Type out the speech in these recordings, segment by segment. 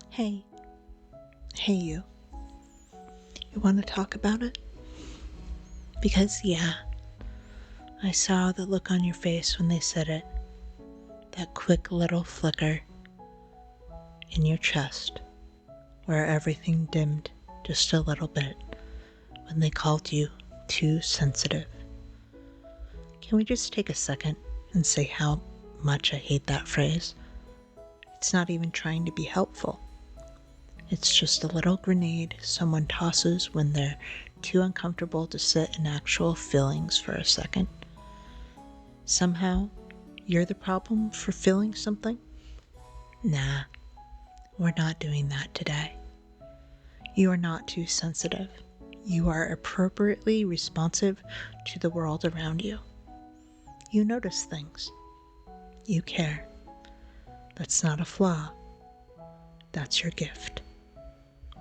Hey, hey you. You want to talk about it? Because, yeah, I saw the look on your face when they said it. That quick little flicker in your chest where everything dimmed just a little bit when they called you too sensitive. Can we just take a second and say how much I hate that phrase? It's not even trying to be helpful. It's just a little grenade someone tosses when they're too uncomfortable to sit in actual feelings for a second. Somehow, you're the problem for feeling something? Nah, we're not doing that today. You are not too sensitive. You are appropriately responsive to the world around you. You notice things. You care. That's not a flaw. That's your gift.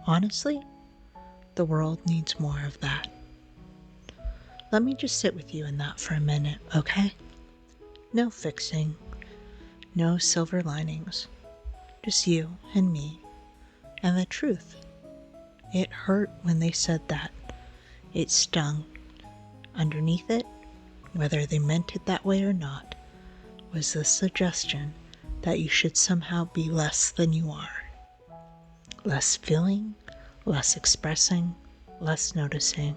Honestly, the world needs more of that. Let me just sit with you in that for a minute, okay? No fixing, no silver linings, just you and me and the truth. It hurt when they said that. It stung. Underneath it, whether they meant it that way or not, was the suggestion that you should somehow be less than you are. Less feeling, less expressing, less noticing,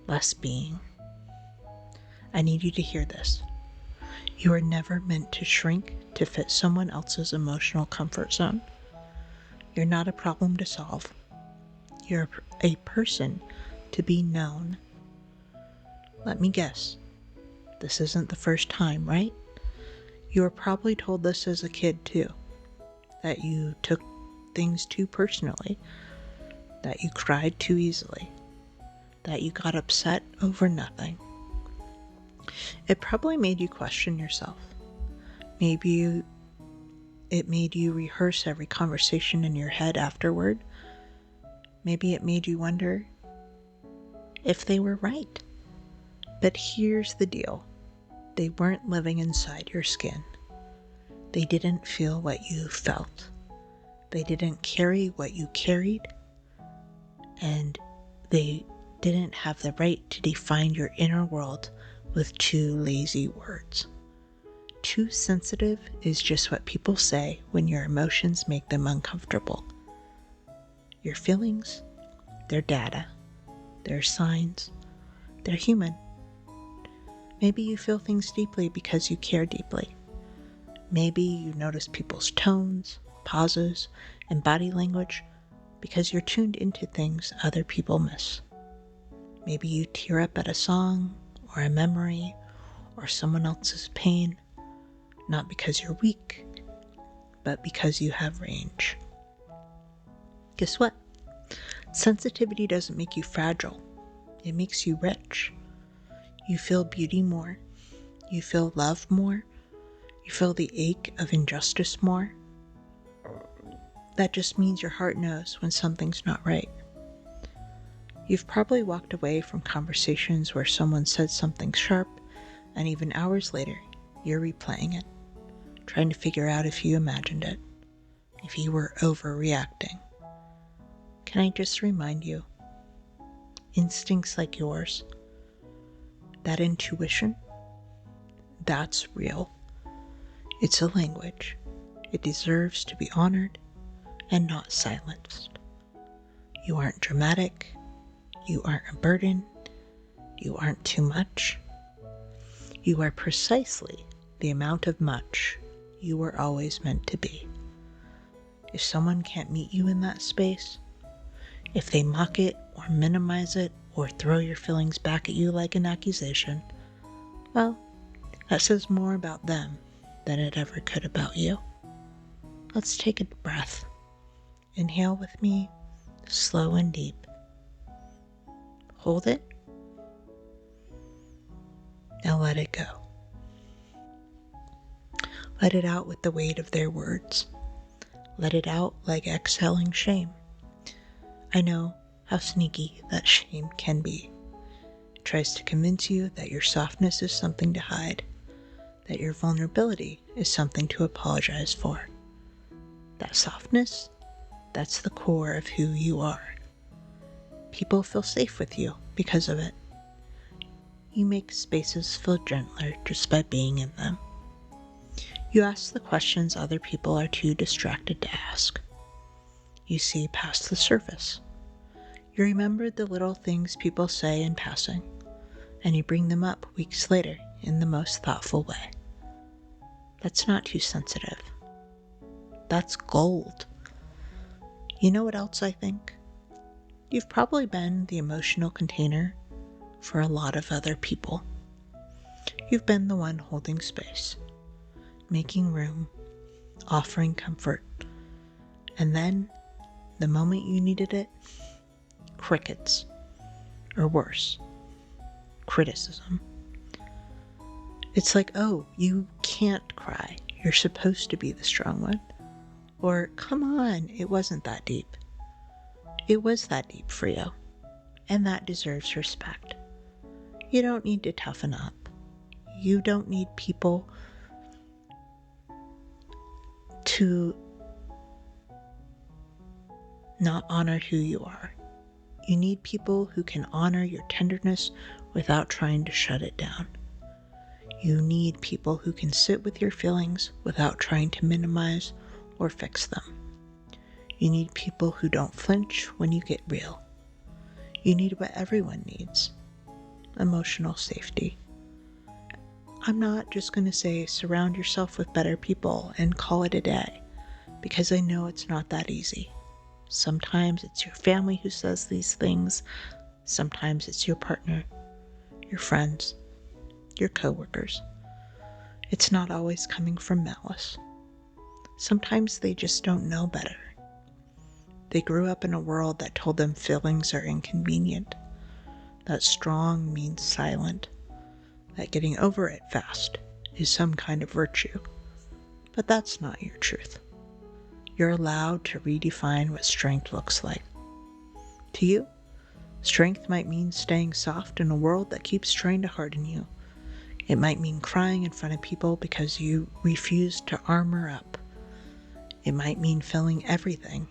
less being. I need you to hear this. You are never meant to shrink to fit someone else's emotional comfort zone. You're not a problem to solve. You're a person to be known. Let me guess. This isn't the first time, right? You were probably told this as a kid too. That you took things too personally. That you cried too easily. That you got upset over nothing. It probably made you question yourself. Maybe it made you rehearse every conversation in your head afterward. Maybe it made you wonder if they were right. But here's the deal. They weren't living inside your skin. They didn't feel what you felt. They didn't carry what you carried. And they didn't have the right to define your inner world with two lazy words. Too sensitive is just what people say when your emotions make them uncomfortable. Your feelings, they're data, they're signs, they're human. Maybe you feel things deeply because you care deeply. Maybe you notice people's tones, pauses, and body language because you're tuned into things other people miss. Maybe you tear up at a song or a memory or someone else's pain, not because you're weak, but because you have range. Guess what? Sensitivity doesn't make you fragile. It makes you rich. You feel beauty more. You feel love more. You feel the ache of injustice more. That just means your heart knows when something's not right. You've probably walked away from conversations where someone said something sharp, and even hours later, you're replaying it, trying to figure out if you imagined it, if you were overreacting. Can I just remind you, instincts like yours, that intuition, that's real. It's a language. It deserves to be honored and not silenced. You aren't dramatic. You aren't a burden. You aren't too much. You are precisely the amount of much you were always meant to be. If someone can't meet you in that space, if they mock it or minimize it or throw your feelings back at you like an accusation, well, that says more about them than it ever could about you. Let's take a breath. Inhale with me, slow and deep. Hold it. Now let it go. Let it out with the weight of their words. Let it out like exhaling shame. I know how sneaky that shame can be. It tries to convince you that your softness is something to hide, that your vulnerability is something to apologize for. That softness, that's the core of who you are. People feel safe with you because of it. You make spaces feel gentler just by being in them. You ask the questions other people are too distracted to ask. You see past the surface. You remember the little things people say in passing, and you bring them up weeks later in the most thoughtful way. That's not too sensitive. That's gold. You know what else I think? You've probably been the emotional container for a lot of other people. You've been the one holding space, making room, offering comfort, and then, the moment you needed it, crickets, or worse, criticism. It's like, oh, you can't cry. You're supposed to be the strong one. Or, come on, it wasn't that deep. It was that deep for you, and that deserves respect. You don't need to toughen up. You don't need people to not honor who you are. You need people who can honor your tenderness without trying to shut it down. You need people who can sit with your feelings without trying to minimize or fix them. You need people who don't flinch when you get real. You need what everyone needs: emotional safety. I'm not just going to say surround yourself with better people and call it a day, because I know it's not that easy. Sometimes it's your family who says these things. Sometimes it's your partner, your friends, your coworkers. It's not always coming from malice. Sometimes they just don't know better. They grew up in a world that told them feelings are inconvenient, that strong means silent, that getting over it fast is some kind of virtue. But that's not your truth. You're allowed to redefine what strength looks like. To you, strength might mean staying soft in a world that keeps trying to harden you. It might mean crying in front of people because you refuse to armor up. It might mean feeling everything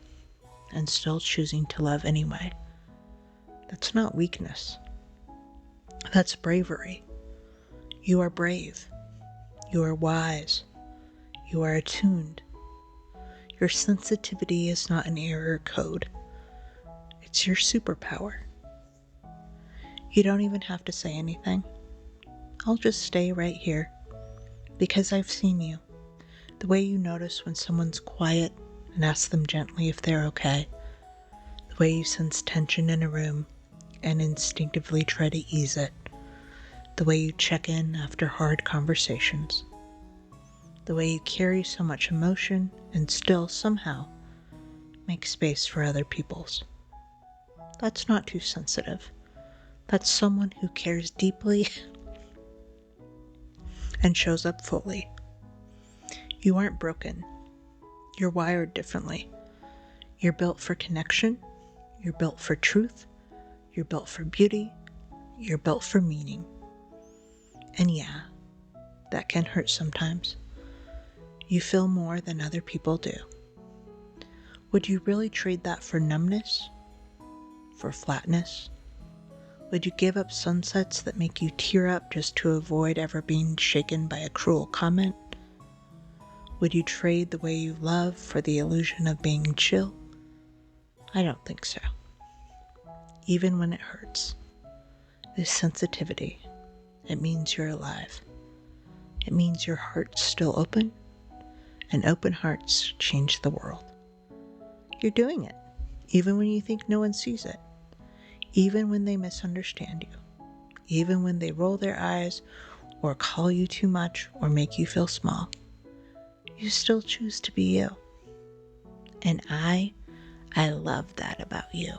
and still choosing to love anyway. That's not weakness. That's bravery. You are brave. You are wise. You are attuned. Your sensitivity is not an error code. It's your superpower. You don't even have to say anything. I'll just stay right here, because I've seen you. The way you notice when someone's quiet and ask them gently if they're okay. The way you sense tension in a room and instinctively try to ease it. The way you check in after hard conversations. The way you carry so much emotion and still somehow make space for other people's. That's not too sensitive. That's someone who cares deeply and shows up fully. You aren't broken. You're wired differently. You're built for connection. You're built for truth. You're built for beauty. You're built for meaning. And yeah, that can hurt sometimes. You feel more than other people do. Would you really trade that for numbness? For flatness? Would you give up sunsets that make you tear up just to avoid ever being shaken by a cruel comment? Would you trade the way you love for the illusion of being chill? I don't think so. Even when it hurts. This sensitivity, it means you're alive. It means your heart's still open, and open hearts change the world. You're doing it, even when you think no one sees it, even when they misunderstand you, even when they roll their eyes or call you too much or make you feel small. You still choose to be you. And I love that about you.